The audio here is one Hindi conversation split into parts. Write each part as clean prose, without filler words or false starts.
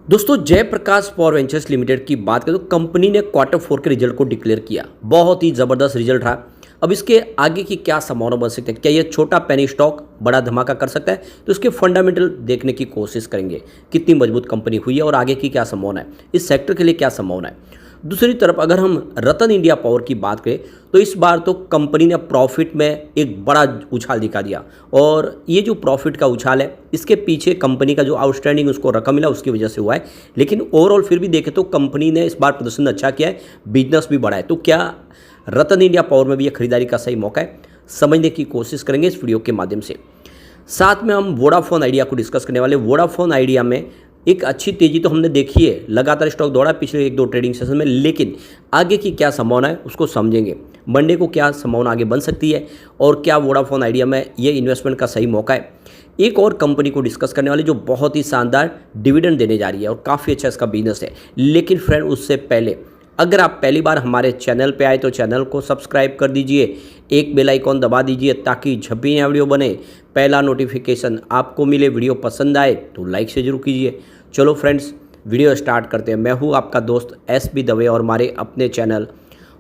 दोस्तों जयप्रकाश पावर वेंचर्स लिमिटेड की बात करें तो कंपनी ने क्वार्टर 4 के रिजल्ट को डिक्लेयर किया। बहुत ही ज़बरदस्त रिजल्ट रहा। अब इसके आगे की क्या संभावना बन सकती है, क्या ये छोटा पेनी स्टॉक बड़ा धमाका कर सकता है, तो इसके फंडामेंटल देखने की कोशिश करेंगे। कितनी मजबूत कंपनी हुई है और आगे की क्या संभावना है, इस सेक्टर के लिए क्या संभावना है। दूसरी तरफ अगर हम रतन इंडिया पावर की बात करें तो इस बार तो कंपनी ने प्रॉफिट में एक बड़ा उछाल दिखा दिया, और ये जो प्रॉफिट का उछाल है इसके पीछे कंपनी का जो आउटस्टैंडिंग उसको रकम मिला उसकी वजह से हुआ है। लेकिन ओवरऑल फिर भी देखें तो कंपनी ने इस बार प्रदर्शन अच्छा किया है, बिजनेस भी बढ़ा है। तो क्या रतन इंडिया पावर में भी ये खरीदारी का सही मौका है, समझने की कोशिश करेंगे इस वीडियो के माध्यम से। साथ में हम वोडाफोन आइडिया को डिस्कस करने वाले। वोडाफोन आइडिया में एक अच्छी तेजी तो हमने देखी है, लगातार स्टॉक दौड़ा पिछले एक दो ट्रेडिंग सेशन में, लेकिन आगे की क्या संभावना है उसको समझेंगे। मंडे को क्या संभावना आगे बन सकती है और क्या वोडाफोन आइडिया में ये इन्वेस्टमेंट का सही मौका है। एक और कंपनी को डिस्कस करने वाली जो बहुत ही शानदार डिविडेंड देने जा रही है और काफ़ी अच्छा इसका बिजनेस है। लेकिन फ्रेंड उससे पहले अगर आप पहली बार हमारे चैनल पे आए तो चैनल को सब्सक्राइब कर दीजिए, एक बेल आइकॉन दबा दीजिए ताकि जब भी वीडियो बने पहला नोटिफिकेशन आपको मिले। वीडियो पसंद आए तो लाइक से जरूर कीजिए। चलो फ्रेंड्स वीडियो स्टार्ट करते हैं। मैं हूँ आपका दोस्त SB दवे और हमारे अपने चैनल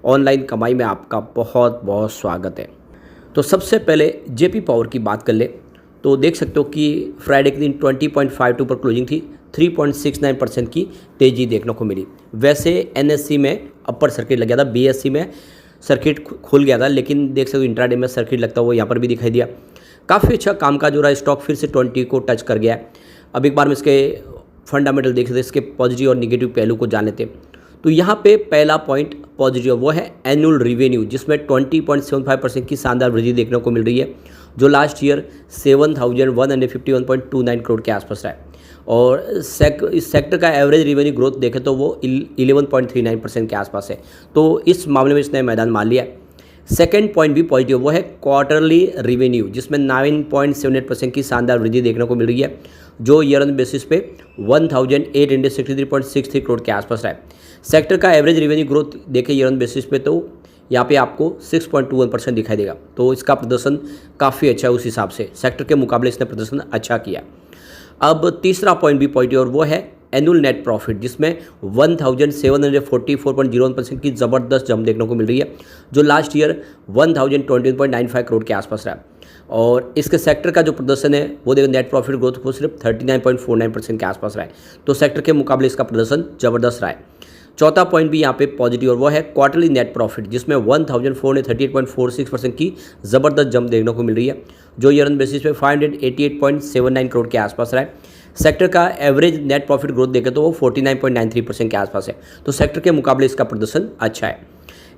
ऑनलाइन कमाई में आपका बहुत बहुत स्वागत है। तो सबसे पहले जेपी पावर की बात कर ले तो देख सकते हो कि फ्राइडे के दिन 20.52 पर क्लोजिंग थी, 3.69% की तेज़ी देखने को मिली। वैसे NSE में अपर सर्किट लग गया था, BSE में सर्किट खुल गया था, लेकिन देख सकते हो इंट्राडे में सर्किट लगता हुआ यहाँ पर भी दिखाई दिया। काफ़ी अच्छा कामकाज हो रहा है, स्टॉक फिर से 20 को टच कर गया है। अब एक बार में इसके फंडामेंटल देख सकते, इसके पॉजिटिव और निगेटिव पहलू को जान लेते हैं। तो यहाँ पे पहला पॉइंट पॉजिटिव वो है एनुअल रिवेन्यू, जिसमें 20.75% की शानदार वृद्धि देखने को मिल रही है, जो लास्ट ईयर 7,151.29 करोड़ के आसपास रहा है। और इस सेक्टर का एवरेज रिवेन्यू ग्रोथ देखें तो वो 11.39% के आसपास है। तो इस मामले में इसने मैदान मान लिया है। सेकेंड पॉइंट भी पॉजिटिव वो है क्वार्टरली रिवेन्यू, जिसमें 9.78% की शानदार वृद्धि देखने को मिल रही है, जो ईयर ऑन बेसिस पे 1,863.63 करोड़ के आसपास रहा है। सेक्टर का एवरेज रिवेन्यू ग्रोथ देखें ईयर ऑन बेसिस पे तो यहाँ पे आपको 6.21% दिखाई देगा। तो इसका प्रदर्शन काफ़ी अच्छा है, उस हिसाब से सेक्टर के मुकाबले इसने प्रदर्शन अच्छा किया। अब तीसरा पॉइंट भी पॉजिटिव और वो है एनुअल नेट प्रॉफिट, जिसमें 1,744.01% की ज़बरदस्त जंप देखने को मिल रही है, जो लास्ट ईयर 1,021.95 करोड़ के आसपास रहा। और इसके सेक्टर का जो प्रदर्शन है वो देखो नेट प्रॉफिट ग्रोथ को सिर्फ 39.49% के आसपास रहा है। तो सेक्टर के मुकाबले इसका प्रदर्शन ज़बरदस्त रहा है। चौथा पॉइंट भी यहाँ पे पॉजिटिव और वो है क्वार्टरली नेट प्रॉफिट, जिसमें 1,438.46% की ज़बरदस्त जंप देखने को मिल रही है, जो ईयर ऑन बेसिस पे 588.79 करोड़ के आसपास रहा है। सेक्टर का एवरेज नेट प्रॉफिट ग्रोथ देखें तो वो 49.93% के आसपास है। तो सेक्टर के मुकाबले इसका प्रदर्शन अच्छा है।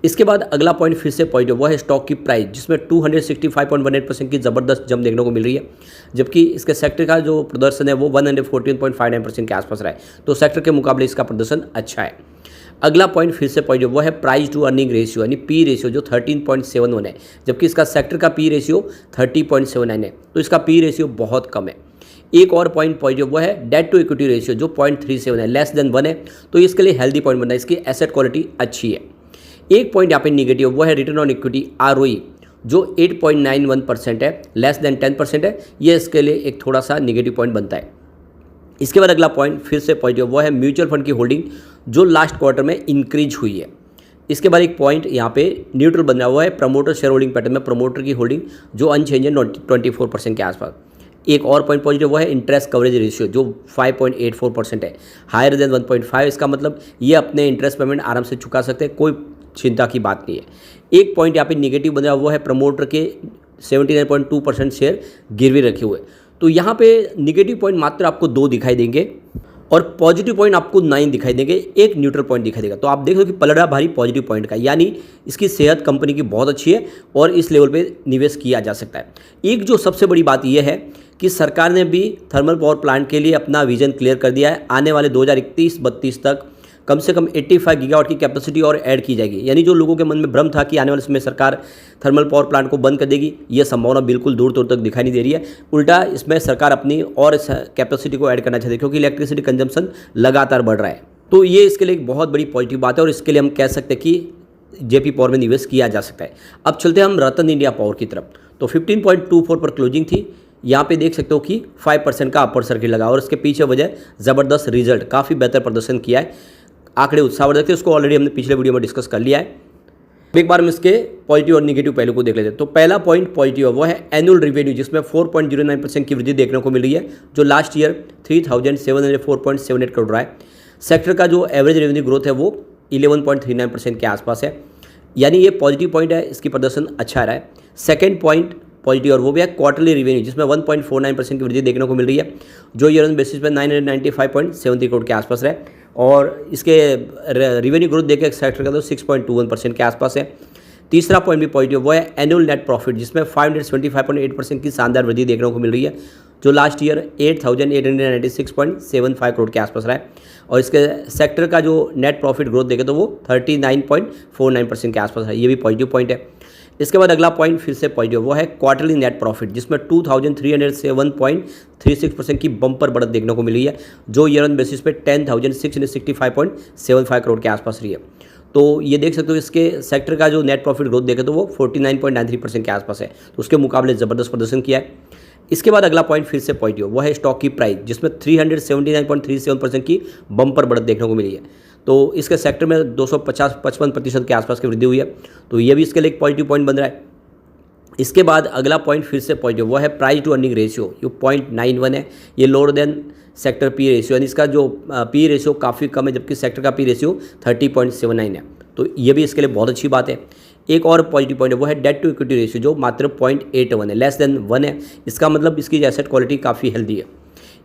इसके बाद अगला पॉइंट फिर से पॉजिटिव वो है स्टॉक की प्राइस, जिसमें 265.18% की ज़बरदस्त जंप देखने को मिल रही है, जबकि इसके सेक्टर का जो प्रदर्शन है वो 114.59% के आसपास रहा है। तो सेक्टर के मुकाबले इसका प्रदर्शन अच्छा है। अगला पॉइंट फिर से पॉजिटिव वो है प्राइस टू अर्निंग रेशियो, यानी P रेशियो, जो 13.71 है, जबकि इसका सेक्टर का P रेशियो 30.79 है। तो इसका P रेशियो बहुत कम है। एक और पॉइंट पॉजिटिव वो है डेट टू इक्विटी रेशियो, जो 0.37 है, लेस देन 1 है। तो इसके लिए हेल्दी पॉइंट बनना है, इसकी एसेट क्वालिटी अच्छी है। एक पॉइंट यहाँ पे निगेटिव वो है रिटर्न ऑन इक्विटी ROE, जो 8.91% है, लेस देन 10% है। ये इसके लिए एक थोड़ा सा निगेटिव पॉइंट बनता है। इसके बाद अगला पॉइंट फिर से पॉजिटिव वो है म्यूचुअल फंड की होल्डिंग, जो लास्ट क्वार्टर में इंक्रीज हुई है। इसके बाद एक पॉइंट यहाँ पे न्यूट्रल बना हुआ है प्रमोटर शेयर होल्डिंग पैटर्न में, प्रमोटर की होल्डिंग जो अनचेंज है 24% के आसपास। एक और पॉइंट पॉजिटिव वो है इंटरेस्ट कवरेज रेशियो, जो 5.84% है, हायर देन 1.5। इसका मतलब ये अपने इंटरेस्ट पेमेंट आराम से चुका सकते हैं, कोई चिंता की बात नहीं है। एक पॉइंट यहाँ पे निगेटिव बना हुआ है प्रमोटर के 79.2% शेयर गिरवी रखे हुए। तो यहाँ पे निगेटिव पॉइंट मात्र आपको 2 दिखाई देंगे और पॉजिटिव पॉइंट आपको 9 दिखाई देंगे, एक न्यूट्रल पॉइंट दिखाई देगा। तो आप देख लो कि पलड़ा भारी पॉजिटिव पॉइंट का, यानी इसकी सेहत कंपनी की बहुत अच्छी है और इस लेवल पे निवेश किया जा सकता है। एक जो सबसे बड़ी बात यह है कि सरकार ने भी थर्मल पावर प्लांट के लिए अपना विजन क्लियर कर दिया है। आने वाले 2031-32 तक कम से कम 85 गीगावाट की कैपेसिटी और ऐड की जाएगी। यानी जो लोगों के मन में भ्रम था कि आने वाले समय सरकार थर्मल पावर प्लांट को बंद कर देगी, ये संभावना बिल्कुल दूर दूर तक दिखाई नहीं दे रही है। उल्टा इसमें सरकार अपनी और कैपेसिटी को ऐड करना चाहती है, क्योंकि इलेक्ट्रिसिटी कंजम्पशन लगातार बढ़ रहा है। तो ये इसके लिए एक बहुत बड़ी पॉजिटिव बात है और इसके लिए हम कह सकते हैं कि जेपी पावर में निवेश किया जा सकता है। अब चलते हैं हम रतन इंडिया पावर की तरफ। तो 15.24 पर क्लोजिंग थी, यहाँ पे देख सकते हो कि 5% का अपर सर्किट लगा और इसके पीछे वजह ज़बरदस्त रिजल्ट, काफ़ी बेहतर प्रदर्शन किया है। आंकड़े उत्साहवर्धक थे, उसको ऑलरेडी हमने पिछले वीडियो में डिस्कस कर लिया है। एक बार हम इसके पॉजिटिव और नेगेटिव पहलू को देख लेते हैं। तो पहला पॉइंट पॉजिटिव है, वो है एनुअल रेवेन्यू, जिसमें 4.09% की वृद्धि देखने को मिल रही है, जो लास्ट ईयर 3704.78 करोड़ रहा है। सेक्टर का जो एवरेज रेवेन्यू ग्रोथ है वो 11.39% के आसपास है, यानी ये पॉजिटिव पॉइंट है, इसकी प्रदर्शन अच्छा रहा है। सेकेंड पॉइंट पॉजिटिव और वो भी है क्वार्टरली रेवेन्यू, जिसमें 1.49% की वृद्धि देखने को मिल रही है, जो ईयर ऑन बेसिस पे 995.73 करोड़ के आसपास रहे। और इसके रेवेन्यू ग्रोथ देखिए सेक्टर का तो 6.21% के आसपास है। तीसरा पॉइंट भी पॉजिटिव, वो है एनुअल नेट प्रॉफिट, जिसमें 575.8% की शानदार वृद्धि देखने को मिल रही है, जो लास्ट ईयर 8,896.75 करोड़ के आसपास रहा है। और इसके सेक्टर का जो नेट प्रॉफिट ग्रोथ देखें तो वो 39.49% के आसपास है, ये भी पॉजिटिव पॉइंट है। इसके बाद अगला पॉइंट फिर से पॉजिटिव, वो है क्वार्टरली नेट प्रॉफिट, जिसमें 2,307.36% की बम्पर बढ़त देखने को मिली है, जो ईयर ऑन बेसिस पे 10,665.75 करोड़ के आसपास रही है। तो ये देख सकते हो इसके सेक्टर का जो नेट प्रॉफिट ग्रोथ देखें तो वो 49.93% के आसपास है, तो उसके मुकाबले ज़बरदस्त प्रदर्शन किया है। इसके बाद अगला पॉइंट फिर से पॉजिटिव, वो है स्टॉक की प्राइस, जिसमें 379.37% की बम्पर बढ़त देखने को मिली है। तो इसके सेक्टर में 255% के आसपास की वृद्धि हुई है, तो ये भी इसके लिए एक पॉजिटिव पॉइंट बन रहा है। इसके बाद अगला पॉइंट फिर से पॉजिटिव, वो है प्राइस टू अर्निंग रेशियो, जो 0.91 है, ये lower than sector P ratio, यानी इसका जो पी रेशियो काफ़ी कम है, जबकि सेक्टर का पी रेशियो 30.79 है, तो ये भी इसके लिए बहुत अच्छी बात है। एक और पॉजिटिव पॉइंट है, वो है डेट टू इक्विटी रेशियो, जो मात्र 0.81 है, लेस देन 1 है, इसका मतलब इसकी एसेट क्वालिटी काफ़ी हेल्दी है।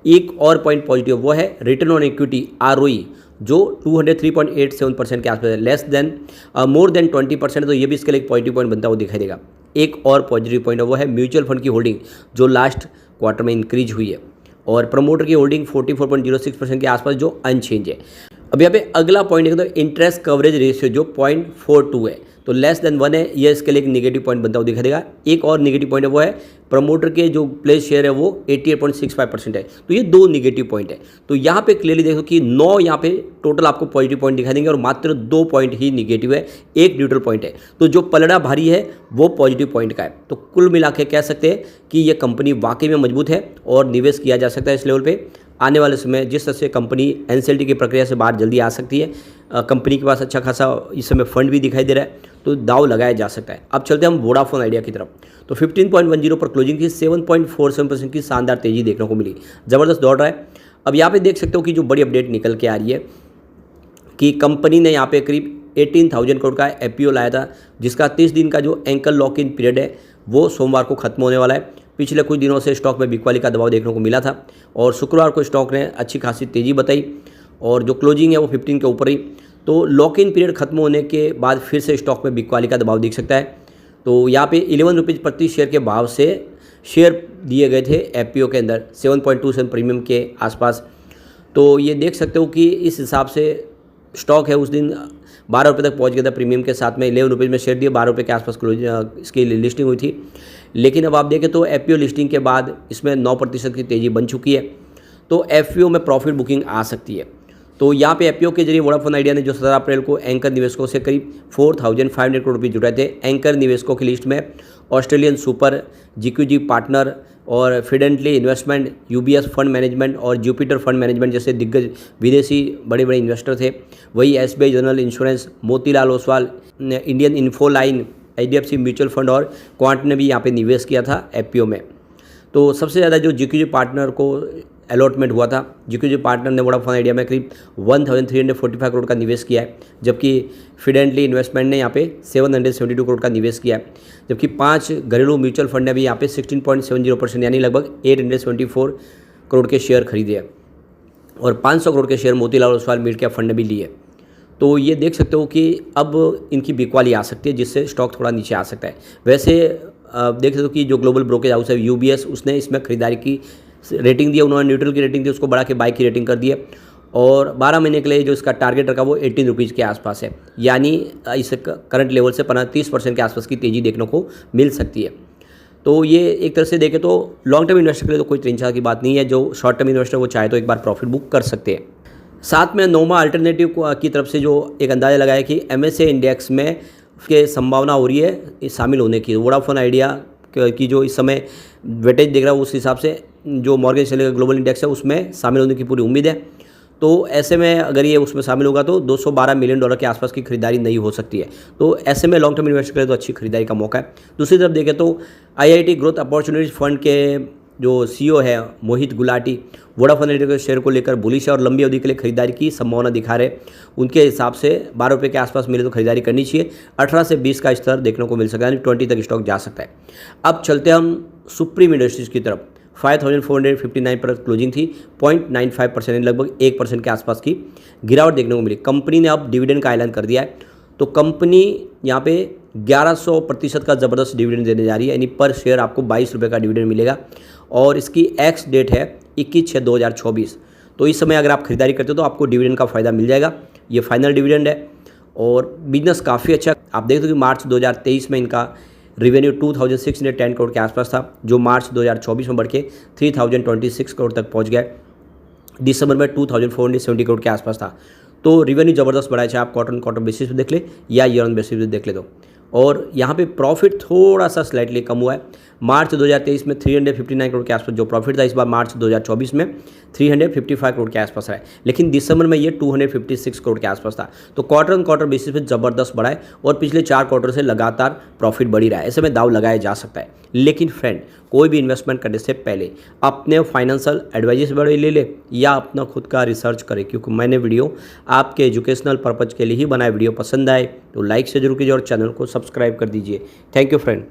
एक और पॉइंट पॉजिटिव, वो है रिटर्न ऑन इक्विटी ROE, जो 203.87% के आसपास है, लेस देन मोर देन 20%, तो ये भी इसके लिए एक पॉजिटिव पॉइंट बनता हुआ दिखाई देगा। एक और पॉजिटिव पॉइंट है, वो है म्यूचुअल फंड की होल्डिंग, जो लास्ट क्वार्टर में इंक्रीज हुई है, और प्रमोटर की होल्डिंग 44.06% के आसपास, जो अनचेंज है। अब यहाँ पे अगला पॉइंट है तो इंटरेस्ट कवरेज रेशियो, जो 0.42 है, तो लेस देन 1 है, ये इसके लिए एक नेगेटिव पॉइंट बनता हुआ दिखाई देगा। एक और नेगेटिव पॉइंट है, वो है प्रमोटर के जो प्लेस शेयर है वो 88.65% है, तो ये दो नेगेटिव पॉइंट है। तो यहाँ पे क्लियरली देखो कि 9 यहाँ पे टोटल आपको पॉजिटिव पॉइंट दिखाई देंगे और मात्र 2 पॉइंट ही नेगेटिव है, एक न्यूट्रल पॉइंट है। तो जो पलड़ा भारी है वो पॉजिटिव पॉइंट का है। तो कुल मिला के कह सकते हैं कि ये कंपनी वाकई में मजबूत है और निवेश किया जा सकता है इस लेवल पर। आने वाले समय जिस तरह से कंपनी NCLT की प्रक्रिया से बाहर जल्दी आ सकती है, कंपनी के पास अच्छा खासा इस समय फंड भी दिखाई दे रहा है, तो दाव लगाया जा सकता है। अब चलते हैं हम वोडाफोन आइडिया की तरफ। तो 15.10 पर क्लोजिंग की 7.47% की शानदार तेजी देखने को मिली, ज़बरदस्त दौड़ रहा है। अब यहाँ पे देख सकते हो कि जो बड़ी अपडेट निकल के आ रही है कि कंपनी ने यहाँ पे करीब 18,000 करोड़ का IPO लाया था, जिसका 30 दिन का जो एंकर लॉक इन पीरियड है वो सोमवार को खत्म होने वाला है। पिछले कुछ दिनों से स्टॉक में बिकवाली का दबाव देखने को मिला था और शुक्रवार को स्टॉक ने अच्छी खासी तेज़ी बताई और जो क्लोजिंग है वो 15 के ऊपर ही। तो लॉक इन पीरियड खत्म होने के बाद फिर से स्टॉक में बिकवाली का दबाव दिख सकता है। तो यहाँ पे 11 रुपये प्रति शेयर के भाव से शेयर दिए गए थे IPO के अंदर 7.27 प्रीमियम के आसपास। तो ये देख सकते हो कि इस हिसाब से स्टॉक है उस दिन 12 रुपये तक पहुँच गया था प्रीमियम के साथ में, 11 रुपये में शेयर दिए, 12 रुपये के आसपास इसकी लिस्टिंग हुई थी। लेकिन अब आप देखें तो IPO लिस्टिंग के बाद इसमें 9% की तेज़ी बन चुकी है, तो IPO में प्रॉफिट बुकिंग आ सकती है। तो यहाँ पे IPO के जरिए वोडाफोन आइडिया ने जो 17 अप्रैल को एंकर निवेशकों से करीब 4,500 करोड़ रुपये जुटाए थे। एंकर निवेशकों की लिस्ट में ऑस्ट्रेलियन सुपर, GQG पार्टनर और फिडेंटली इन्वेस्टमेंट, UBS फंड मैनेजमेंट और जुपिटर फंड मैनेजमेंट जैसे दिग्गज विदेशी बड़े बड़े इन्वेस्टर थे। वही SBI general insurance, Motilal Oswal, Indian Infoline, IDFC mutual fund और क्वांट ने भी यहाँ पे निवेश किया था IPO में। तो सबसे ज़्यादा जो GQG पार्टनर को अलॉटमेंट हुआ था, GQG पार्टनर ने वोडाफोन आइडिया में करीब 1,345 करोड़ का निवेश किया है, जबकि फिडेंटली इन्वेस्टमेंट ने यहाँ पे 772 करोड़ का निवेश किया है, जबकि 5 घरेलू म्यूचुअल फंड ने भी यहाँ पे 16.70% यानी लगभग 874 करोड़ के शेयर खरीदे हैं और 500 करोड़ के share Motilal Oswal mid cap fund ने भी लिए। तो ये देख सकते हो कि अब इनकी बिकवाली आ सकती है, जिससे स्टॉक थोड़ा नीचे आ सकता है। वैसे देख सकते हो कि जो ग्लोबल ब्रोकेज हाउस है UBS, उसने इसमें खरीदारी की रेटिंग दी, उन्होंने न्यूट्रल की रेटिंग दी, उसको बढ़ा के बाई की रेटिंग कर दी है और 12 महीने के लिए जो इसका टारगेट रखा वो 18 रुपीज़ के आसपास है, यानी इस करंट लेवल से 30% के आसपास की तेज़ी देखने को मिल सकती है। तो ये एक तरह से देखें तो लॉन्ग टर्म इन्वेस्टर के लिए तो कोई चिंता की बात नहीं है, जो शॉर्ट टर्म इन्वेस्टर वो चाहे तो एक बार प्रॉफिट बुक कर सकते हैं। साथ में नोमा अल्टरनेटिव की तरफ से जो एक अंदाज़ा लगाया कि MSCI इंडेक्स में के संभावना हो रही है शामिल होने की। वोडाफोन आइडिया की जो इस समय वेटेज देख रहा है उस हिसाब से जो मॉर्गन स्टैनली का ग्लोबल इंडेक्स है उसमें शामिल होने की पूरी उम्मीद है। तो ऐसे में अगर ये उसमें शामिल होगा तो $212 मिलियन के आसपास की खरीदारी नहीं हो सकती है। तो ऐसे में लॉन्ग टर्म इन्वेस्ट करें तो अच्छी खरीदारी का मौका है। दूसरी तरफ देखें तो IIT ग्रोथ अपॉर्चुनिटीज फंड के जो CEO है मोहित गुलाटी, वोडाफोन आइडिया के शेयर को लेकर बुलिश है और लंबी अवधि के लिए खरीदारी की संभावना दिखा रहे। उनके हिसाब से ₹12 के आसपास मिले तो खरीदारी करनी चाहिए। 18 से 20 का स्तर देखने को मिल सकता है, यानी 20 तक स्टॉक जा सकता है। अब चलते हम सुप्रीम इंडस्ट्रीज़ की तरफ। 5459 पर क्लोजिंग थी, 0.95% लगभग 1% के आसपास की गिरावट देखने को मिली। कंपनी ने अब डिविडेंड का ऐलान कर दिया है, तो कंपनी यहाँ पे 1100% का ज़बरदस्त डिविडेंड देने जा रही है, यानी पर शेयर आपको ₹22 का डिविडेंड मिलेगा और इसकी एक्स डेट है 21/6/2024। तो इस समय अगर आप खरीदारी करते हो तो आपको डिविडेंड का फ़ायदा मिल जाएगा। ये फाइनल डिविडेंड है और बिजनेस काफ़ी अच्छा। आप देख दो कि मार्च 2023 में इनका रेवेन्यू 2610 करोड़ के आसपास था, जो मार्च 2024 में बढ़ के 3026 करोड़ तक पहुंच गया। दिसंबर में 2470 करोड़ के आसपास था। तो रेवेन्यू ज़बरदस्त बढ़ा है, चाहे आप क्वार्टर बेसिस पे देख ले या ईयर ऑन बेसिस पे देख ले तो। और यहाँ पे प्रॉफिट थोड़ा सा स्लाइटली कम हुआ है। मार्च 2023 में 359 करोड़ के आसपास जो प्रॉफिट था, इस बार मार्च 2024 में 355 करोड़ के आसपास है, लेकिन दिसंबर में ये 256 करोड़ के आसपास था। तो क्वार्टर ऑन क्वार्टर बेसिस पे ज़बरदस्त बढ़ा है और पिछले 4 क्वार्टर से लगातार प्रॉफिट बढ़ी रहा है। ऐसे में दाव लगाया जा सकता है, लेकिन फ्रेंड कोई भी इन्वेस्टमेंट करने से पहले अपने फाइनेंशियल एडवाइजर्स बड़े ले ले या अपना खुद का रिसर्च करें, क्योंकि मैंने वीडियो आपके एजुकेशनल पर्पज़ के लिए ही बनाया। वीडियो पसंद आए तो लाइक से जरूर कीजिए और चैनल को सब्सक्राइब कर दीजिए। Thank you friend.